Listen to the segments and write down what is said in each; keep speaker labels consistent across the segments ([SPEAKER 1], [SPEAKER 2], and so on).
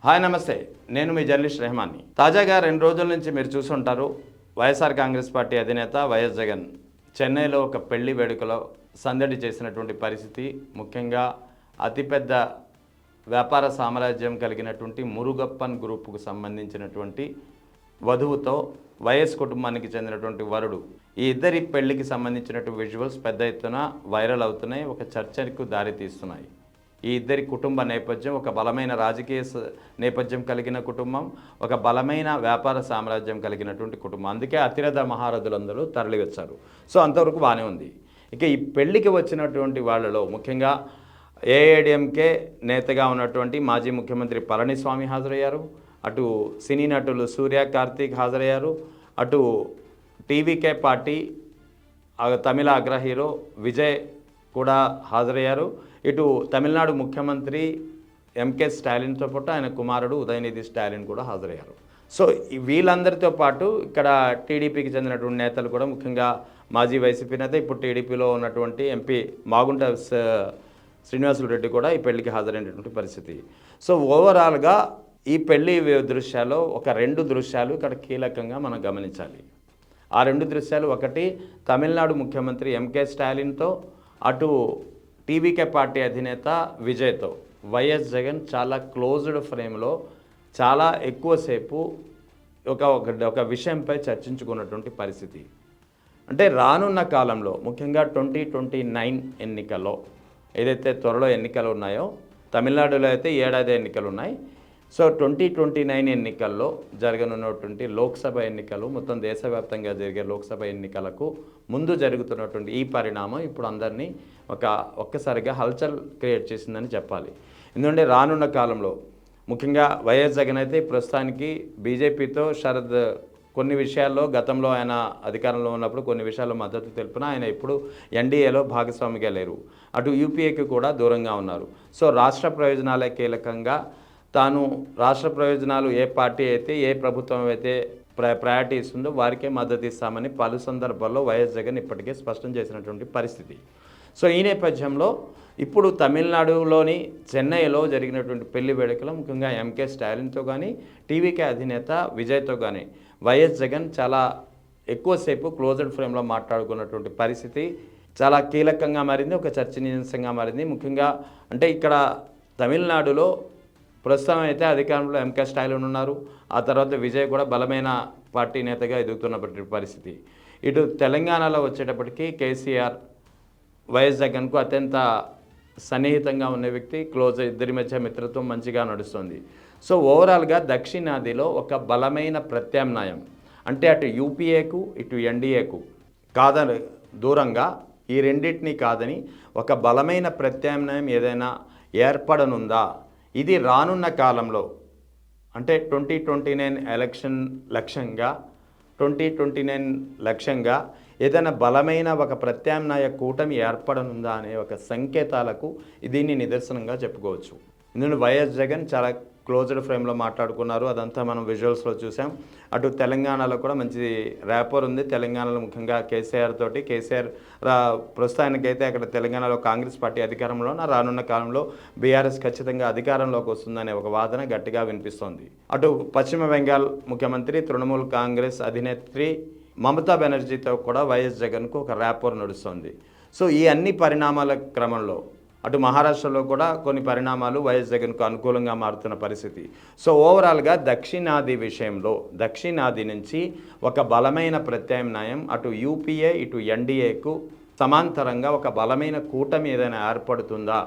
[SPEAKER 1] Hi నమస్తే, నేను మీ journalist రెహమాన్ని. తాజాగా 2 రోజుల నుంచి మీరు చూసుంటారు, వైఎస్ఆర్ కాంగ్రెస్ పార్టీ అధినేత వైఎస్ జగన్ చెన్నైలో ఒక పెళ్లి వేడుకలో సందడి చేసినటువంటి పరిస్థితి. ముఖ్యంగా అతిపెద్ద వ్యాపార సామ్రాజ్యం కలిగినటువంటి మురుగప్పన్ గ్రూపుకు సంబంధించినటువంటి వధువుతో వైఎస్ కుటుంబానికి చెందినటువంటి వరుడు, ఈ ఇద్దరి పెళ్లికి సంబంధించినటువంటి విజువల్స్ పెద్ద ఎత్తున వైరల్ అవుతున్నాయి, ఒక చర్చకు దారితీస్తున్నాయి. ఈ ఇద్దరి కుటుంబ నేపథ్యం ఒక బలమైన రాజకీయ నేపథ్యం కలిగిన కుటుంబం, ఒక బలమైన వ్యాపార సామ్రాజ్యం కలిగినటువంటి కుటుంబం. అందుకే అతిరథ మహారథులందరూ తరలివచ్చారు. సో అంతవరకు బాగానే ఉంది. ఇక ఈ పెళ్లికి వచ్చినటువంటి వాళ్ళలో ముఖ్యంగా ఏఐడిఎంకే నేతగా ఉన్నటువంటి మాజీ ముఖ్యమంత్రి పళనిస్వామి హాజరయ్యారు, అటు సినీ నటులు సూర్య, కార్తీక్ హాజరయ్యారు, అటు టీవీకే పార్టీ తమిళ అగ్ర హీరో విజయ్ కూడా హాజరయ్యారు, ఇటు తమిళనాడు ముఖ్యమంత్రి ఎంకే స్టాలిన్తో పాటు ఆయన కుమారుడు ఉదయనిధి స్టాలిన్ కూడా హాజరయ్యారు. సో వీళ్ళందరితో పాటు ఇక్కడ టీడీపీకి చెందినటువంటి నేతలు కూడా, ముఖ్యంగా మాజీ వైసీపీ నేత ఇప్పుడు టీడీపీలో ఉన్నటువంటి ఎంపీ మాగుంట శ్రీనివాసులు రెడ్డి కూడా ఈ పెళ్లికి హాజరైనటువంటి పరిస్థితి. సో ఓవరాల్గా ఈ పెళ్లి దృశ్యాల్లో ఒక 2 దృశ్యాలు ఇక్కడ కీలకంగా మనం గమనించాలి. ఆ 2 దృశ్యాలు, ఒకటి తమిళనాడు ముఖ్యమంత్రి ఎంకే స్టాలిన్తో, అటు టీవీకే పార్టీ అధినేత విజయ్తో వైఎస్ జగన్ చాలా క్లోజ్డ్ ఫ్రేమ్లో చాలా ఎక్కువసేపు ఒక విషయంపై చర్చించుకున్నటువంటి పరిస్థితి. అంటే రానున్న కాలంలో ముఖ్యంగా 2029 ఎన్నికల్లో, ఏదైతే త్వరలో ఎన్నికలు ఉన్నాయో, తమిళనాడులో అయితే ఏడాది ఎన్నికలు ఉన్నాయి. సో 2029 ఎన్నికల్లో జరగనున్నటువంటి లోక్సభ ఎన్నికలు, మొత్తం దేశవ్యాప్తంగా జరిగే లోక్సభ ఎన్నికలకు ముందు జరుగుతున్నటువంటి ఈ పరిణామం ఇప్పుడు అందరినీ ఒక్కసారిగా హల్చల్ క్రియేట్ చేసిందని చెప్పాలి. ఎందుకంటే రానున్న కాలంలో ముఖ్యంగా వైఎస్ జగన్ అయితే ప్రస్తుతానికి బీజేపీతో కొన్ని విషయాల్లో గతంలో ఆయన అధికారంలో ఉన్నప్పుడు కొన్ని విషయాల్లో మద్దతు తెలిపినా ఆయన ఇప్పుడు ఎన్డీఏలో భాగస్వామిగా లేరు, అటు యూపీఏకి కూడా దూరంగా ఉన్నారు. సో రాష్ట్ర ప్రయోజనాలే కీలకంగా, తాను రాష్ట్ర ప్రయోజనాలు ఏ పార్టీ అయితే, ఏ ప్రభుత్వం అయితే ప్రయారిటీ ఇస్తుందో వారికే మద్దతు ఇస్తామని పలు సందర్భాల్లో వైఎస్ జగన్ ఇప్పటికే స్పష్టం చేసినటువంటి పరిస్థితి. సో ఈ నేపథ్యంలో ఇప్పుడు తమిళనాడులోని చెన్నైలో జరిగినటువంటి పెళ్లి వేడుకలో ముఖ్యంగా ఎంకే స్టాలిన్తో కానీ, టీవీకే అధినేత విజయ్తో కానీ వైఎస్ జగన్ చాలా ఎక్కువసేపు క్లోజ్డ్ ఫ్రేమ్లో మాట్లాడుకున్నటువంటి పరిస్థితి చాలా కీలకంగా మారింది, ఒక చర్చనీయాంశంగా మారింది. ముఖ్యంగా అంటే ఇక్కడ తమిళనాడులో ప్రస్తుతం అయితే అధికారంలో ఎంకే స్టాలిన్ ఉన్నారు, ఆ తర్వాత విజయ్ కూడా బలమైన పార్టీ నేతగా ఎదుగుతున్నటువంటి పరిస్థితి. ఇటు తెలంగాణలో వచ్చేటప్పటికి కేసీఆర్ వైఎస్ జగన్కు అత్యంత సన్నిహితంగా ఉన్న వ్యక్తి, క్లోజ్, ఇద్దరి మధ్య మిత్రత్వం మంచిగా నడుస్తుంది. సో ఓవరాల్గా దక్షిణాదిలో ఒక బలమైన ప్రత్యామ్నాయం, అంటే అటు యూపీఏకు ఇటు ఎన్డీఏకు కాదని దూరంగా, ఈ రెండింటినీ కాదని ఒక బలమైన ప్రత్యామ్నాయం ఏదైనా ఏర్పడనుందా? ఇది రానున్న కాలంలో అంటే 2029 ఎలక్షన్ లక్ష్యంగా, 2029 లక్ష్యంగా ఏదైనా బలమైన ఒక ప్రత్యామ్నాయ కూటమి ఏర్పడనుందా అనే ఒక సంకేతాలకు దీన్ని నిదర్శనంగా చెప్పుకోవచ్చు. ఇందులో వైఎస్ జగన్ చాలా క్లోజ్డ్ ఫ్రేమ్లో మాట్లాడుకున్నారు, అదంతా మనం విజువల్స్లో చూసాం. అటు తెలంగాణలో కూడా మంచి ర్యాపర్ ఉంది. తెలంగాణలో ముఖ్యంగా కేసీఆర్ తోటి, కేసీఆర్ ప్రస్తుతానికైతే అక్కడ తెలంగాణలో కాంగ్రెస్ పార్టీ అధికారంలో, రానున్న కాలంలో బీఆర్ఎస్ ఖచ్చితంగా అధికారంలోకి వస్తుందనే ఒక వాదన గట్టిగా వినిపిస్తోంది. అటు పశ్చిమ బెంగాల్ ముఖ్యమంత్రి, తృణమూల్ కాంగ్రెస్ అధినేత్రి మమతా బెనర్జీతో కూడా వైఎస్ జగన్కు ఒక ర్యాపర్ నడుస్తుంది. సో ఈ అన్ని పరిణామాల క్రమంలో అటు మహారాష్ట్రలో కూడా కొన్ని పరిణామాలు వైఎస్ జగన్కు అనుకూలంగా మారుతున్న పరిస్థితి. సో ఓవరాల్గా దక్షిణాది విషయంలో, దక్షిణాది నుంచి ఒక బలమైన ప్రత్యామ్నాయం అటు యూపీఏ ఇటు ఎన్డీఏకు సమాంతరంగా ఒక బలమైన కూటమి ఏదైనా ఏర్పడుతుందా,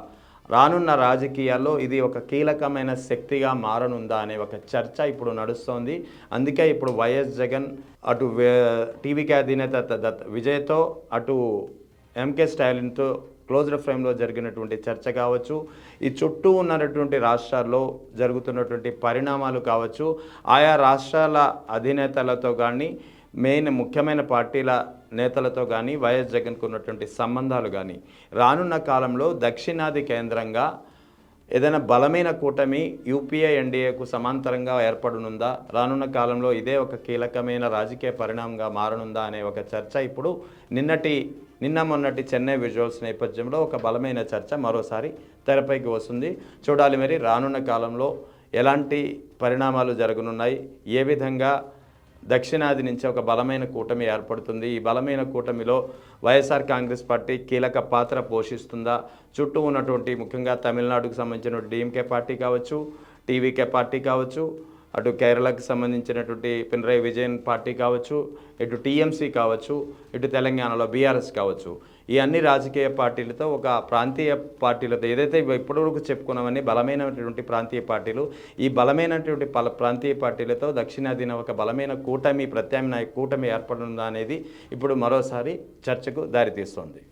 [SPEAKER 1] రానున్న రాజకీయాల్లో ఇది ఒక కీలకమైన శక్తిగా మారనుందా అనే ఒక చర్చ ఇప్పుడు నడుస్తోంది. అందుకే ఇప్పుడు వైఎస్ జగన్ అటు టీవీకే అధినేత విజయ్తో, అటు ఎంకే స్టాలిన్తో క్లోజ్డ్ ఫ్రేమ్లో జరిగినటువంటి చర్చ కావచ్చు, ఈ చుట్టూ ఉన్నటువంటి రాష్ట్రాల్లో జరుగుతున్నటువంటి పరిణామాలు కావచ్చు, ఆయా రాష్ట్రాల అధినేతలతో కానీ, ముఖ్యమైన పార్టీల నేతలతో కానీ వైఎస్ జగన్కు ఉన్నటువంటి సంబంధాలు కానీ రానున్న కాలంలో దక్షిణాది కేంద్రంగా ఏదైనా బలమైన కూటమి యూపీఏ ఎన్డీఏకు సమాంతరంగా ఏర్పడనుందా, రానున్న కాలంలో ఇదే ఒక కీలకమైన రాజకీయ పరిణామంగా మారనుందా అనే ఒక చర్చ ఇప్పుడు నిన్న మొన్నటి చెన్నై విజువల్స్ నేపథ్యంలో ఒక బలమైన చర్చ మరోసారి తెరపైకి వస్తుంది. చూడాలి మరి రానున్న కాలంలో ఎలాంటి పరిణామాలు జరగనున్నాయి, ఏ విధంగా దక్షిణాది నుంచి ఒక బలమైన కూటమి ఏర్పడుతుంది, ఈ బలమైన కూటమిలో వైఎస్ఆర్ కాంగ్రెస్ పార్టీ కీలక పాత్ర పోషిస్తుందా, చుట్టూ ఉన్నటువంటి ముఖ్యంగా తమిళనాడుకు సంబంధించిన డిఎంకే పార్టీ కావచ్చు, టీవీకే పార్టీ కావచ్చు, అటు కేరళకు సంబంధించినటువంటి పినరయి విజయన్ పార్టీ కావచ్చు, ఇటు టీఎంసీ కావచ్చు, ఇటు తెలంగాణలో బీఆర్ఎస్ కావచ్చు, ఈ అన్ని రాజకీయ పార్టీలతో ఒక ప్రాంతీయ పార్టీలతో ఏదైతే ఇప్పటివరకు చెప్పుకున్నామని బలమైనటువంటి ప్రాంతీయ పార్టీలు, ఈ బలమైనటువంటి ప్రాంతీయ పార్టీలతో దక్షిణాదిన ఒక బలమైన కూటమి ప్రత్యామ్నాయ కూటమి ఏర్పడుతుందా అనేది ఇప్పుడు మరోసారి చర్చకు దారితీస్తోంది.